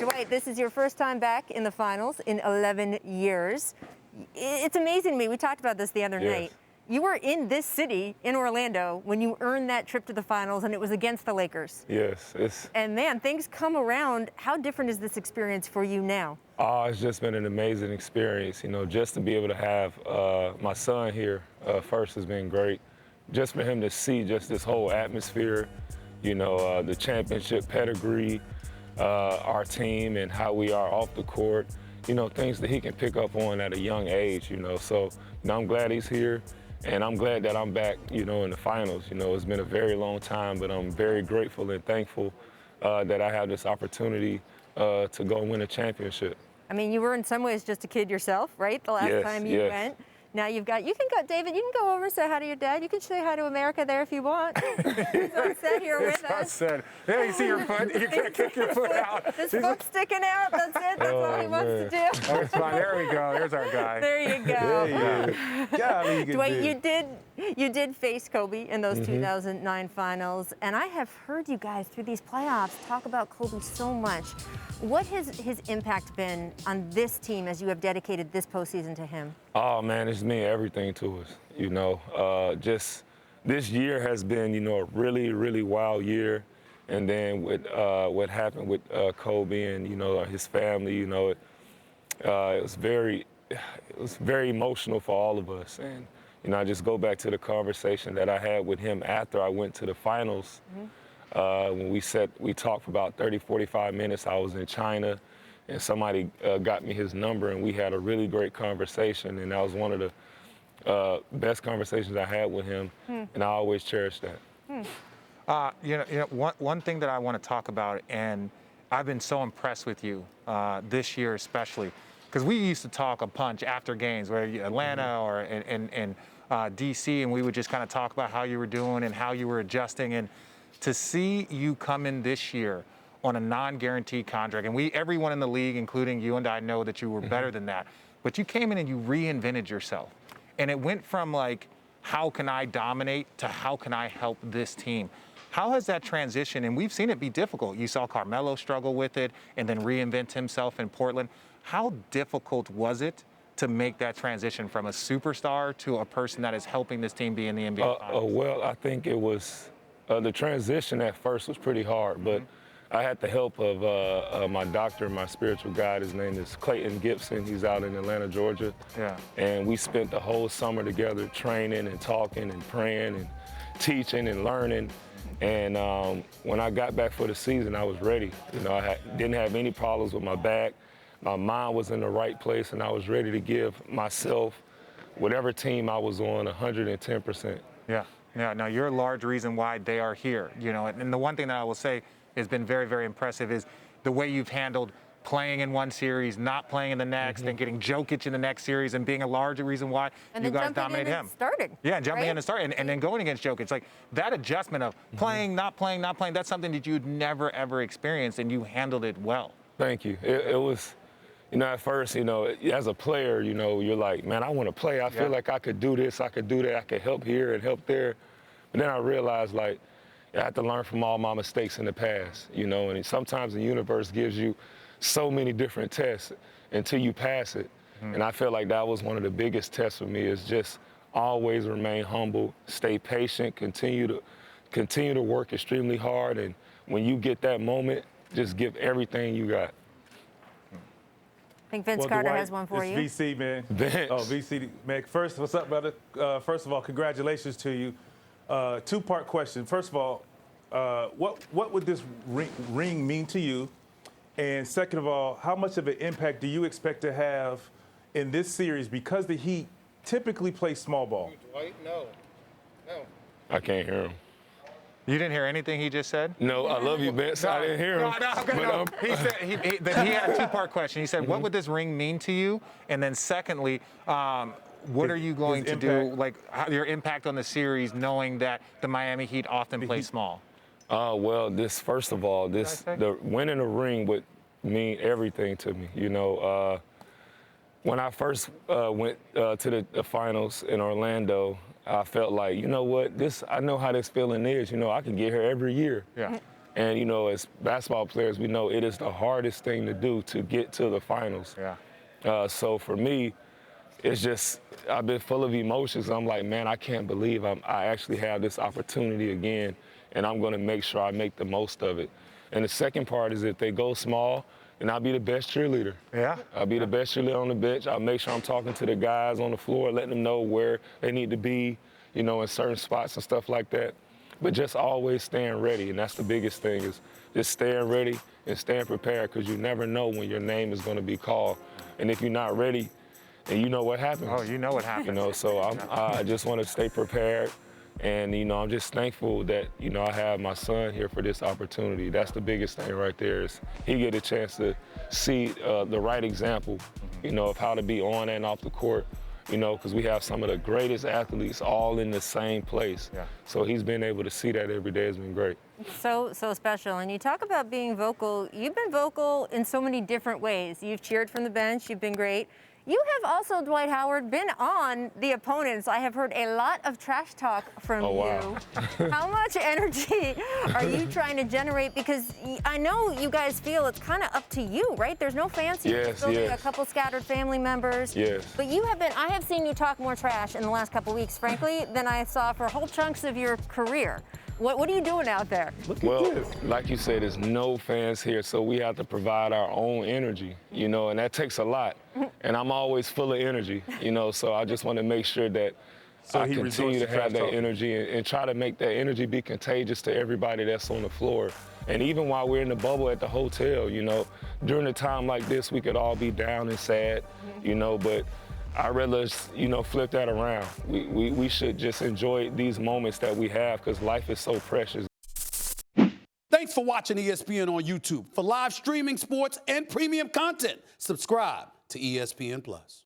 Dwight, this is your first time back in the finals in 11 years. It's amazing to me. We talked about this the other night. You were in this city, in Orlando, when you earned that trip to the finals, and it was against the Lakers. Yes. And man, things come around. How different is this experience for you now? Oh, it's just been an amazing experience. You know, just to be able to have my son here first has been great. Just for him to see just this whole atmosphere, you know, the championship pedigree, our team and how we are off the court, you know, things that he can pick up on at a young age, you know. So, you know, I'm glad he's here. And I'm glad that I'm back, you know, in the finals. You know, it's been a very long time, but I'm very grateful and thankful that I have this opportunity to go and win a championship. I mean, you were in some ways just a kid yourself, right? The last time you went. Now you can go, David, you can go over and say hi to your dad. You can say hi to America there if you want. He's on set here with us. Yeah, you see your foot. You can't kick your foot out. His foot's sticking out. That's it. That's all he wants to do. Oh, it's fine. There we go. There's our guy. There you go. Yeah, Dwight, you did face Kobe in those 2009 finals, and I have heard you guys through these playoffs talk about Kobe so much. What has his impact been on this team as you have dedicated this postseason to him? Oh, man, it's meant everything to us, you know. Just this year has been, you know, a really, really wild year. And then with what happened with Kobe and, you know, his family, you know, it was very emotional for all of us. And, you know, I just go back to the conversation that I had with him after I went to the finals. When we talked for about 30, 45 minutes. I was in China, and somebody got me his number, and we had a really great conversation. And that was one of the best conversations I had with him, and I always cherish that. You know, one thing that I want to talk about, and I've been so impressed with you this year especially, because we used to talk a bunch after games, where Atlanta or in DC, and we would just kind of talk about how you were doing and how you were adjusting. And to see you come in this year on a non-guaranteed contract, and everyone in the league, including you and I, know that you were better than that, but you came in and you reinvented yourself. And it went from like, how can I dominate to how can I help this team? How has that transition, and we've seen it be difficult. You saw Carmelo struggle with it and then reinvent himself in Portland. How difficult was it to make that transition from a superstar to a person that is helping this team be in the NBA Finals? Well, I think it was, the transition at first was pretty hard, but I had the help of my doctor, my spiritual guide. His name is Clayton Gibson. He's out in Atlanta, Georgia. Yeah. And we spent the whole summer together training and talking and praying and teaching and learning. And when I got back for the season, I was ready. You know, I didn't have any problems with my back. My mind was in the right place, and I was ready to give myself, whatever team I was on, 110%. Yeah. Now you're a large reason why they are here. You know, and the one thing that I will say has been very, very impressive is the way you've handled playing in one series, not playing in the next, and getting Jokic in the next series, and being a large reason why you guys dominate him. Yeah, jumping in and starting, and then going against Jokic. Like that adjustment of playing, not playing, not playing, that's something that you'd never, ever experienced, and you handled it well. Thank you. It was, you know, at first, you know, as a player, you know, you're like, man, I want to play. I feel like I could do this, I could do that, I could help here and help there. But then I realized, like, I have to learn from all my mistakes in the past, you know, and sometimes the universe gives you so many different tests until you pass it. And I feel like that was one of the biggest tests for me, is just always remain humble, stay patient, continue to work extremely hard, and when you get that moment, just give everything you got. I think Vince Carter has one for you. It's VC, man. Vince. Oh, VC, man. First, what's up, brother? First of all, congratulations to you. Two-part question. First of all, what would this ring mean to you? And second of all, how much of an impact do you expect to have in this series, because the Heat typically play small ball? Dwight, no. I can't hear him. You didn't hear anything he just said? No, I love you, Vince. I didn't hear him. No. He said he had a two-part question. He said, what would this ring mean to you? And then secondly, what are you going to do, like your impact on the series, knowing that the Miami Heat often play small? Well, first of all, the winning a ring would mean everything to me. You know, when I first went to the finals in Orlando, I felt like, you know what, I know how this feeling is. You know, I can get here every year. Yeah. And, you know, as basketball players, we know it is the hardest thing to do to get to the finals. Yeah. So for me, it's just, I've been full of emotions. I'm like, man, I can't believe I actually have this opportunity again, and I'm going to make sure I make the most of it. And the second part is if they go small, then I'll be the best cheerleader. Yeah. I'll be the best cheerleader on the bench. I'll make sure I'm talking to the guys on the floor, letting them know where they need to be, you know, in certain spots and stuff like that. But just always staying ready, and that's the biggest thing, is just staying ready and staying prepared, because you never know when your name is going to be called. And if you're not ready, then you know what happens. Oh, you know what happens. You know, so I just want to stay prepared. And, you know, I'm just thankful that, you know, I have my son here for this opportunity. That's the biggest thing right there, is he get a chance to see the right example, you know, of how to be on and off the court, you know, because we have some of the greatest athletes all in the same place. Yeah. So he's been able to see that every day has been great. So special. And you talk about being vocal. You've been vocal in so many different ways. You've cheered from the bench. You've been great. You have also, Dwight Howard, been on the opponents. I have heard a lot of trash talk from Oh, wow. you. How much energy are you trying to generate? Because I know you guys feel it's kind of up to you, right? There's no fans here. Yes, There's yes. a couple scattered family members. Yes. But I have seen you talk more trash in the last couple weeks, frankly, than I saw for whole chunks of your career. What are you doing out there? Well, like you said, there's no fans here, so we have to provide our own energy, you know, and that takes a lot. And I'm always full of energy, you know, so I just want to make sure that I he continue resorts to to have trash that talking. energy and try to make that energy be contagious to everybody that's on the floor. And even while we're in the bubble at the hotel, you know, during a time like this, we could all be down and sad, you know, but I'd rather, you know, flip that around. We should just enjoy these moments that we have, because life is so precious. Thanks for watching ESPN on YouTube. For live streaming, sports, and premium content, subscribe to ESPN+.